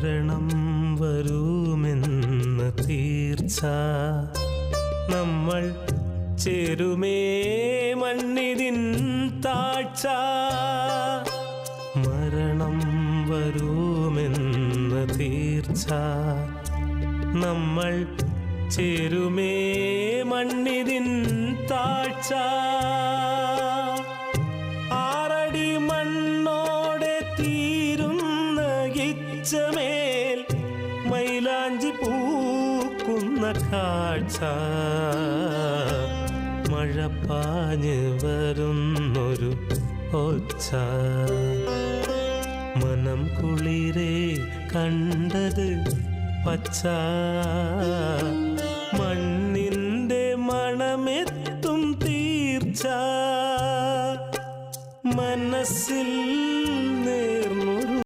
മരണം വരുമെന്ന തീർച്ച നമ്മൾ ചേരുമേ മണ്ണിതിൻ താഴ്ച മരണം വരുമെന്ന തീർച്ച നമ്മൾ ചേരുമേ മണ്ണിതിൻ താഴ്ച ആറടി മണ്ണോടെ തീരുന്ന ഇച്ചമേൽ മൈലാഞ്ചി പൂക്കുന്ന കാഴ്ച മഴ പാഞ്ഞ് വരുന്നൊരു ഒച്ച മനം കുളിരേ കണ്ടത് പച്ച മണ്ണിൻ്റെ മണമെത്തും തീർച്ച മനസ്സിൽ